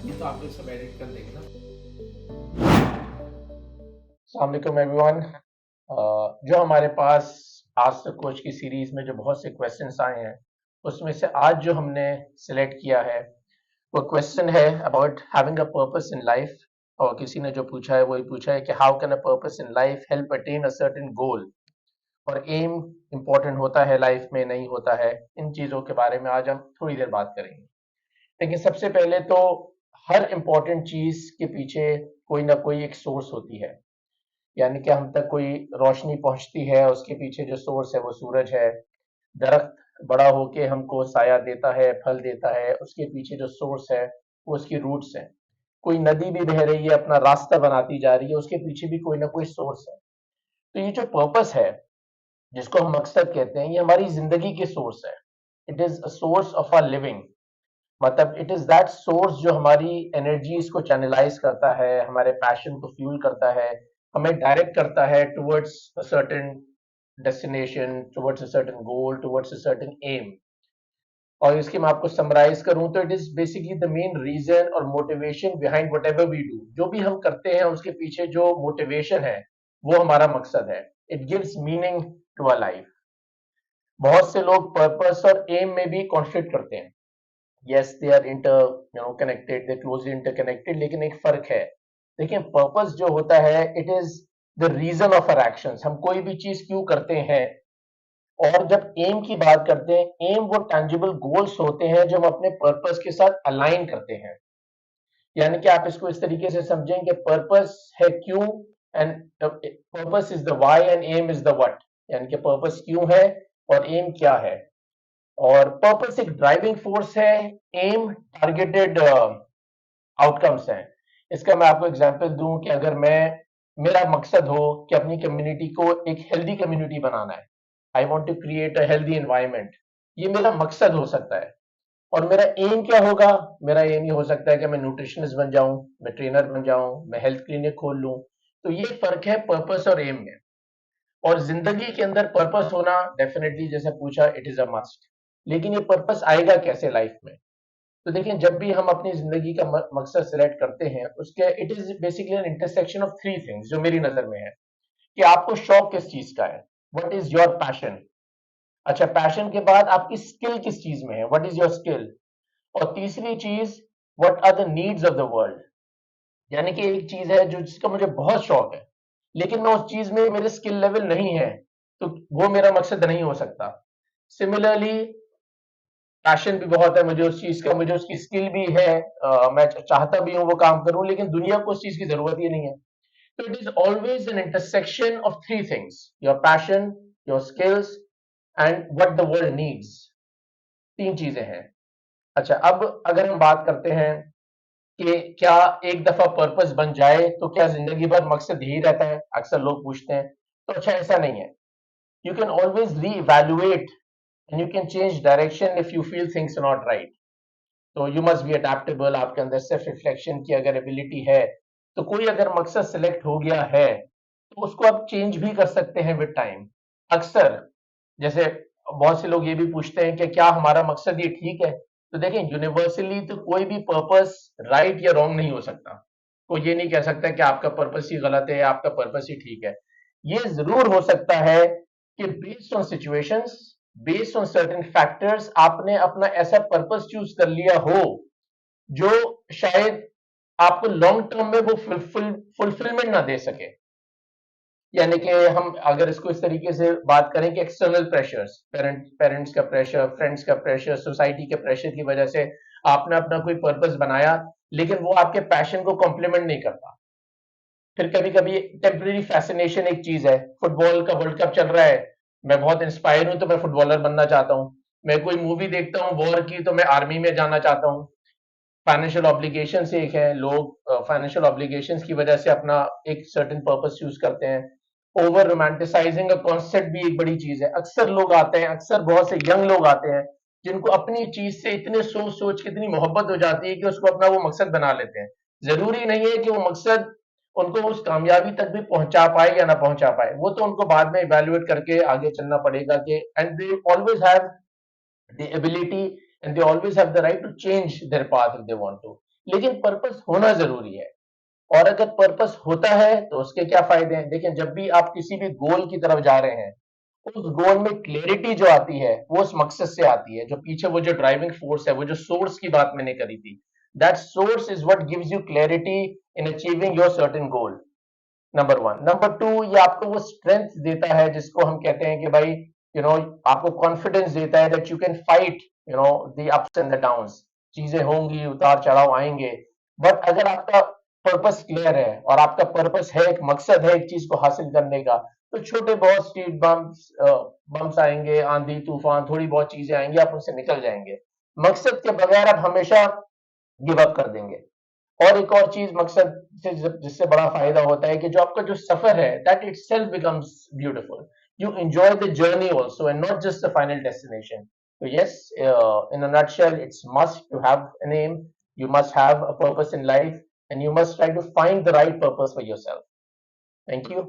ये तो आप लोग सब एडिट कर देंगे ना। अस्सलाम एवरीवन। जो हमारे पास आज तक कोच की सीरीज में जो बहुत से क्वेश्चंस आए हैं उसमें से आज जो हमने सिलेक्ट किया है वो क्वेश्चन है about having a purpose in life. और किसी ने जो पूछा है वो ये पूछा है कि how can a purpose in life help attain a certain goal. और एम इम्पोर्टेंट होता है लाइफ में, नहीं होता है। इन चीज़ों के बारे में आज हम थोड़ी देर बात करेंगे। लेकिन सबसे पहले तो हर इम्पोर्टेंट चीज़ के पीछे कोई ना कोई एक सोर्स होती है। यानी कि हम तक कोई रोशनी पहुंचती है, उसके पीछे जो सोर्स है वो सूरज है। दरख्त बड़ा होके हमको साया देता है, फल देता है, उसके पीछे जो सोर्स है वो उसकी रूट्स है। कोई नदी भी बह रही है, अपना रास्ता बनाती जा रही है, उसके पीछे भी कोई ना कोई सोर्स है। तो ये जो पर्पस है, जिसको हम मकसद कहते हैं, ये हमारी जिंदगी के सोर्स है। It is a source of our living. मतलब इट इज दैट सोर्स जो हमारी एनर्जीज को चैनलाइज करता है, हमारे पैशन को फ्यूल करता है, हमें डायरेक्ट करता है towards a certain destination, towards a certain goal, towards a certain aim. और इसकी मैं आपको समराइज करूं तो it is basically the main reason और motivation behind what ever we do. जो भी हम करते हैं उसके पीछे जो मोटिवेशन है वो हमारा मकसद है। It gives meaning to a life. बहुत से लोग पर्पस और एम में भी कॉन्फ्लिक्ट करते हैं। Yes, they are connected, they closely interconnected, लेकिन एक फर्क है। देखिए, पर्पस जो होता है it is the reason of our actions. हम कोई भी चीज क्यों करते हैं। और जब एम की बात करते हैं, एम वो टैंजिबल गोल्स होते हैं जो हम अपने पर्पस के साथ अलाइन करते हैं। यानी कि आप इसको इस तरीके से समझें कि पर्पस है क्यों, and purpose is the why and aim is the what. यानी कि पर्पस क्यों है और एम क्या है। और पर्पस एक ड्राइविंग फोर्स है, एम टारगेटेड आउटकम्स हैं। इसका मैं आपको एग्जांपल दूं कि अगर मैं, मेरा मकसद हो कि अपनी कम्युनिटी को एक हेल्दी कम्युनिटी बनाना है, I want to create a healthy environment, ये मेरा मकसद हो सकता है। और मेरा एम क्या होगा? मेरा एम ये हो सकता है कि मैं न्यूट्रिशनिस्ट बन जाऊं, मैं ट्रेनर बन जाऊं, मैं हेल्थ क्लिनिक खोल लूं। तो ये फर्क है पर्पस और एम में। और जिंदगी के अंदर पर्पस होना डेफिनेटली, जैसे पूछा, इट इज अ मस्ट। लेकिन ये पर्पस आएगा कैसे लाइफ में? तो देखिए, जब भी हम अपनी जिंदगी का मकसद सिलेक्ट करते हैं, उसके it is basically N intersection of three things जो मेरी नजर में है। कि आपको शौक किस चीज का है, व्हाट इज योर पैशन। अच्छा, पैशन के बाद आपकी स्किल किस चीज में है, व्हाट इज योर स्किल। और तीसरी चीज, what are the needs of the world. यानी कि एक चीज है जो जिसका मुझे बहुत शौक है, लेकिन मैं उस चीज में मेरे स्किल लेवल नहीं है, तो वो मेरा मकसद नहीं हो सकता। सिमिलरली, पैशन भी बहुत है मुझे उस चीज का, मुझे उसकी स्किल भी है, मैं चाहता भी हूँ वो काम करूं, लेकिन दुनिया को उस चीज की जरूरत ही नहीं है। तो it is always an intersection of three things, your passion, your skills, and what the world needs. तीन चीजें हैं। अच्छा, अब अगर हम बात करते हैं कि क्या एक दफा पर्पस बन जाए तो क्या जिंदगी भर मकसद यही रहता है, अक्सर लोग पूछते हैं। तो अच्छा, ऐसा नहीं है। यू कैन ऑलवेज री evaluate and you can change direction if you feel things not right. तो यू मस्ट बी अडेप्टेबल। आपके अंदर सेल्फ रिफ्लेक्शन की अगर एबिलिटी है, तो कोई अगर मकसद सिलेक्ट हो गया है तो उसको आप चेंज भी कर सकते हैं विद टाइम। अक्सर, जैसे बहुत से लोग ये भी पूछते हैं कि क्या हमारा मकसद ये ठीक है। तो देखें, यूनिवर्सली तो कोई भी पर्पस राइट या रॉन्ग नहीं हो सकता। कोई ये नहीं कह सकता कि आपका पर्पस ही गलत है, आपका पर्पस ही ठीक है। ये जरूर हो सकता है कि based on situations, based on certain factors, आपने अपना ऐसा पर्पस चूज कर लिया हो जो शायद आपको लॉन्ग टर्म में वो फुलफिलमेंट ना दे सके। यानी कि हम अगर इसको इस तरीके से बात करें कि एक्सटर्नल प्रेशर्स, पेरेंट्स का प्रेशर, फ्रेंड्स का प्रेशर, सोसाइटी के प्रेशर की वजह से आपने अपना कोई पर्पस बनाया, लेकिन वो आपके पैशन को कॉम्प्लीमेंट नहीं करता। फिर कभी कभी टेम्पररी फैसिनेशन एक चीज है। फुटबॉल का वर्ल्ड कप चल रहा है, मैं बहुत इंस्पायर हूं तो मैं फुटबॉलर बनना चाहता हूं। मैं कोई मूवी देखता हूँ वॉर की तो मैं आर्मी में जाना चाहता हूँ। फाइनेंशियल ऑब्लिगेशन से एक है, लोग फाइनेंशियल ऑब्लिगेशंस की वजह से अपना एक सर्टेन पर्पस चूज करते हैं। ओवर रोमांटिसाइजिंग का कॉन्सेप्ट भी एक बड़ी चीज है। अक्सर लोग आते हैं, अक्सर बहुत से यंग लोग आते हैं जिनको अपनी चीज से इतने सोच सोच के इतनी मोहब्बत हो जाती है कि उसको अपना वो मकसद बना लेते हैं। जरूरी नहीं है कि वो मकसद उनको उस कामयाबी तक भी पहुंचा पाए या ना पहुंचा पाए, वो तो उनको बाद में इवेल्युएट करके आगे चलना पड़ेगा। कि and they always have the ability and they always have the right to change their path if they want to. लेकिन पर्पस होना जरूरी है, और अगर पर्पस होता है तो उसके क्या फायदे हैं? देखिए, जब भी आप किसी भी गोल की तरफ जा रहे हैं, उस गोल में क्लैरिटी जो आती है वो उस मकसद से आती है, जो पीछे वो जो ड्राइविंग फोर्स है, वो जो सोर्स की बात मैंने करी थी, that source is what gives you clarity in achieving your certain goal. Number one. Number two, ये आपको वो स्ट्रेंथ देता है जिसको हम कहते हैं कि भाई आपको कॉन्फिडेंस देता है that you can fight the ups and the downs. चीजें होंगी, उतार चढ़ाव आएंगे, बट अगर आपका पर्पस क्लियर है और आपका पर्पस है, एक मकसद है एक चीज को हासिल करने का, तो छोटे बहुत स्ट्रीट बम्स आएंगे, आंधी तूफान, थोड़ी बहुत चीजें आएंगी, आप उनसे निकल जाएंगे। मकसद के बगैर आप हमेशा गिव अप कर देंगे। और एक और चीज मकसद से जिससे बड़ा फायदा होता है कि जो आपका जो सफर है, that itself becomes beautiful. You enjoy the journey also and not just the final destination. तो yes, in a nutshell, it's must to have a name. You must have a purpose in life, and you must try to find the right purpose for yourself. Thank you.